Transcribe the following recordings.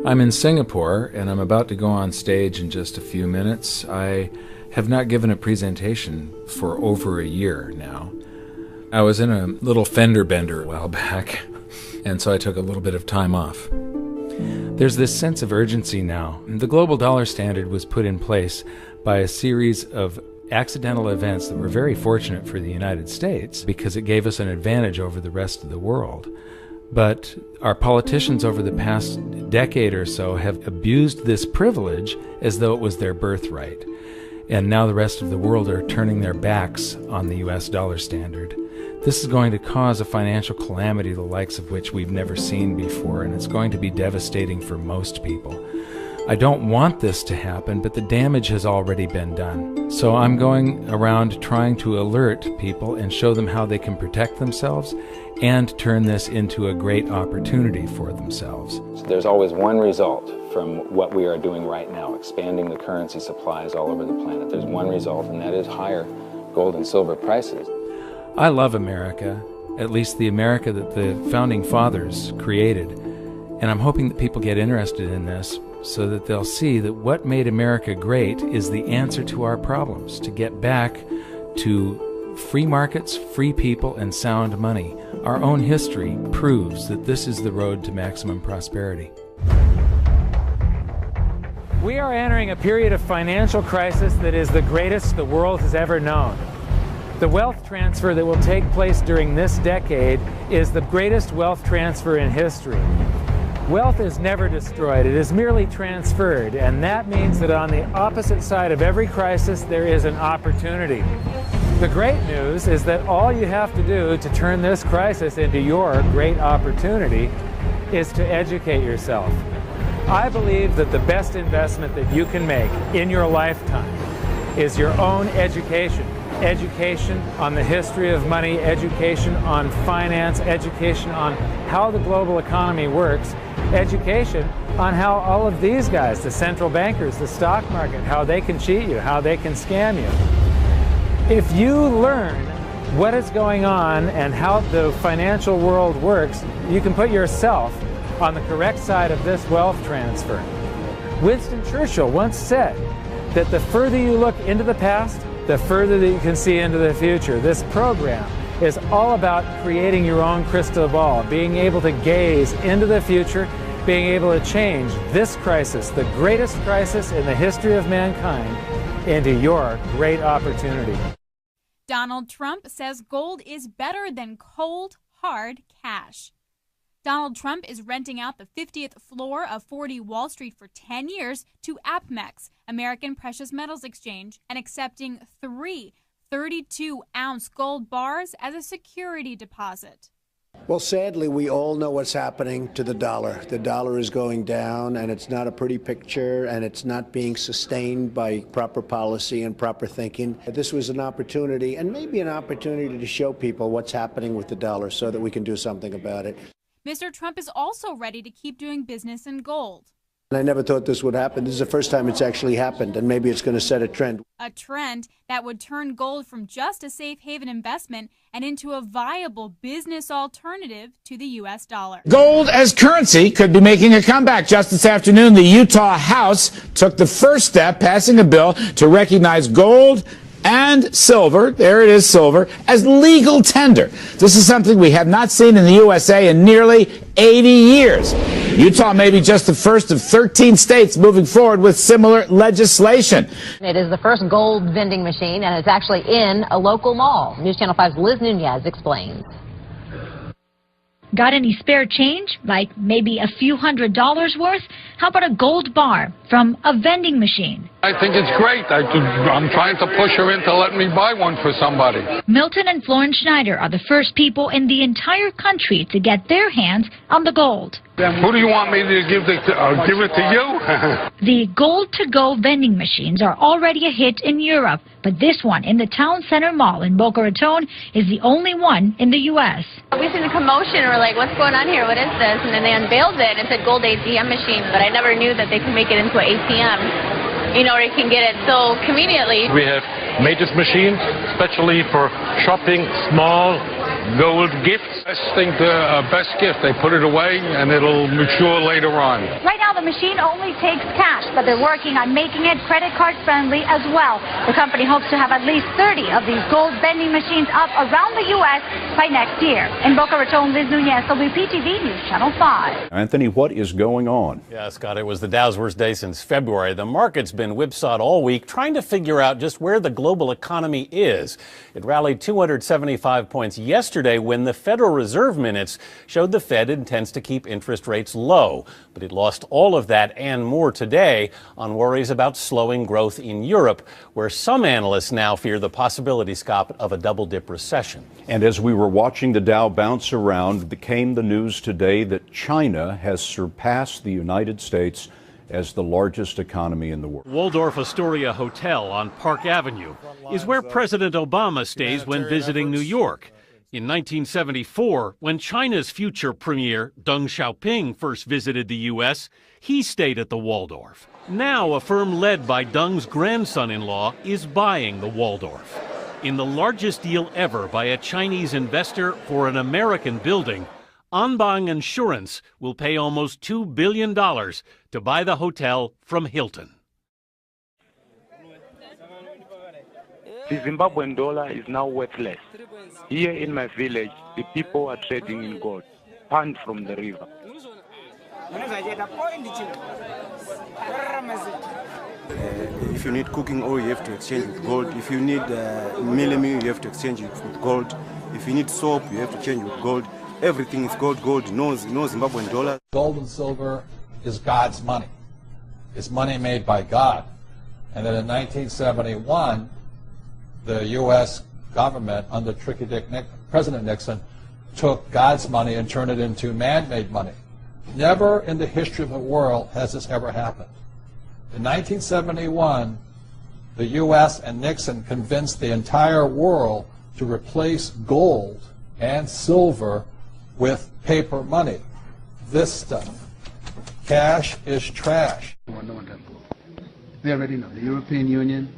I'm in Singapore, and I'm about to go on stage in just a few minutes. I have not given a presentation for over a year now. I was in a little fender bender a while back, and so I took a little bit of time off. There's this sense of urgency now. The global dollar standard was put in place by a series of accidental events that were very fortunate for the United States because it gave us an advantage over the rest of the world. But our politicians over the past decade or so have abused this privilege as though it was their birthright. And now the rest of the world are turning their backs on the US dollar standard. This is going to cause a financial calamity the likes of which we've never seen before, and it's going to be devastating for most people. I don't want this to happen, but the damage has already been done. So I'm going around trying to alert people and show them how they can protect themselves and turn this into a great opportunity for themselves. So there's always one result from what we are doing right now, expanding the currency supplies all over the planet. There's one result, and that is higher gold and silver prices. I love America, at least the America that the Founding Fathers created, and I'm hoping that people get interested in this so that they'll see that what made America great is the answer to our problems, to get back to free markets, free people, and sound money. Our own history proves that this is the road to maximum prosperity. We are entering a period of financial crisis that is the greatest the world has ever known. The wealth transfer that will take place during this decade is the greatest wealth transfer in history. Wealth is never destroyed, it is merely transferred, and that means that on the opposite side of every crisis there is an opportunity. The great news is that all you have to do to turn this crisis into your great opportunity is to educate yourself. I believe that the best investment that you can make in your lifetime is your own education. Education on the history of money, education on finance, education on how the global economy works, education on how all of these guys, the central bankers, the stock market, how they can cheat you, how they can scam you. If you learn what is going on and how the financial world works, you can put yourself on the correct side of this wealth transfer. Winston Churchill once said that the further you look into the past, the further that you can see into the future. This program is all about creating your own crystal ball, being able to gaze into the future, being able to change this crisis, the greatest crisis in the history of mankind, into your great opportunity. Donald Trump says gold is better than cold, hard cash. Donald Trump is renting out the 50th floor of 40 Wall Street for 10 years to APMEX, American Precious Metals Exchange, and accepting 3 32-ounce gold bars as a security deposit. Well, sadly, we all know what's happening to the dollar. The dollar is going down, and it's not a pretty picture, and it's not being sustained by proper policy and proper thinking. This was an opportunity, and maybe an opportunity to show people what's happening with the dollar so that we can do something about it. Mr. Trump is also ready to keep doing business in gold. I never thought this would happen. This is the first time it's actually happened, and maybe it's going to set a trend. A trend that would turn gold from just a safe haven investment and into a viable business alternative to the U.S. dollar. Gold as currency could be making a comeback. Just this afternoon, the Utah House took the first step, passing a bill to recognize gold and silver, there it is, silver, as legal tender. This is something we have not seen in the USA in nearly 80 years. Utah may be just the first of 13 states moving forward with similar legislation. It is the first gold vending machine, and it's actually in a local mall. News Channel 5's Liz Nunez explains. Got any spare change, like maybe a few $100s worth? How about a gold bar from a vending machine? I think it's great. I'm trying to push her into letting me buy one for somebody. Milton and Florence Schneider are the first people in the entire country to get their hands on the gold. Who do you want me to give it to? Give it to you? The gold-to-go vending machines are already a hit in Europe, but this one in the Town Center Mall in Boca Raton is the only one in the U.S. We seen the commotion, we're like, what's going on here, what is this? And then they unveiled it and it said gold ATM machine, but I never knew that they could make it into an ATM. You know, where you can get it so conveniently. We have made this machine especially for shopping small Gold gifts. I think the best gift. They put it away and it'll mature later on. Right now the machine only takes cash, but they're working on making it credit card friendly as well. The company hopes to have at least 30 of these gold vending machines up around the U.S. by next year. In Boca Raton, Liz Nunez, WPTV News Channel 5. Anthony, what is going on? Yeah, Scott, it was the Dow's worst day since February. The market's been whipsawed all week, trying to figure out just where the global economy is. It rallied 275 points yesterday when the Federal Reserve minutes showed the Fed intends to keep interest rates low. But it lost all of that and more today on worries about slowing growth in Europe, where some analysts now fear the possibility, Scott, of a double-dip recession. And as we were watching the Dow bounce around, came the news today that China has surpassed the United States as the largest economy in the world. Waldorf Astoria Hotel on Park Avenue is where President Obama stays when visiting New York. In 1974, when China's future premier Deng Xiaoping first visited the U.S., he stayed at the Waldorf. Now, a firm led by Deng's grandson-in-law is buying the Waldorf. In the largest deal ever by a Chinese investor for an American building, Anbang Insurance will pay almost $2 billion to buy the hotel from Hilton. The Zimbabwean dollar is now worthless. Here in my village, the people are trading in gold, pumped from the river. If you need cooking oil, you have to exchange with gold. If you need melamine, you have to exchange it with gold. If you need soap, you have to change with gold. Everything is gold, no Zimbabwean dollar. Gold and silver is God's money. It's money made by God. And then in 1971, the U.S. government, under President Nixon, took God's money and turned it into man-made money. Never in the history of the world has this ever happened. In 1971, the U.S. and Nixon convinced the entire world to replace gold and silver with paper money. This stuff. Cash is trash. They already know. The European Union.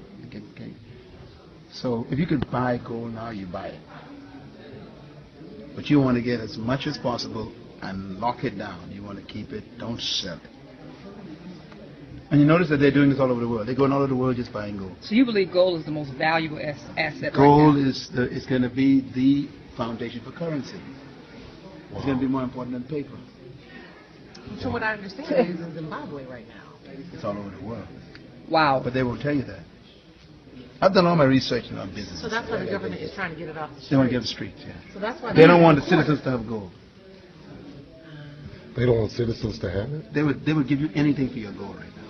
So if you could buy gold now, you buy it. But you want to get as much as possible and lock it down. You want to keep it, don't sell it. And you notice that they're doing this all over the world. They're going all over the world just buying gold. So you believe gold is the most valuable asset gold right now? is going to be the foundation for currency. Wow. It's going to be more important than paper. So what I understand is in Zimbabwe right now. It's all over the world. Wow. But they won't tell you that. I've done all my research on business. So that's why the government is trying to get it off the streets. They want to get it the streets, yeah. So that's why they don't want the citizens to have gold. They don't want citizens to have it? They would give you anything for your gold right now.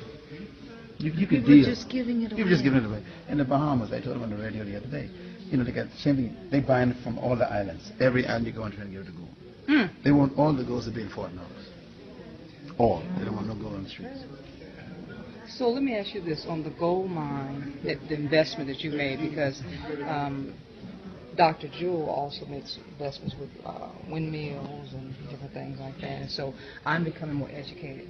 You could deal. Just giving it away. People just giving it away. In the Bahamas, I told them on the radio the other day, you know, they got the same thing. They buy it from all the islands. Every island you go and try to give it to gold. They want all the gold to be in Fort Knox. All. They don't want no gold on the streets. So let me ask you this, on the gold mine, the investment that you made, because Dr. Jewell also makes investments with windmills and different things like that, and so I'm becoming more educated.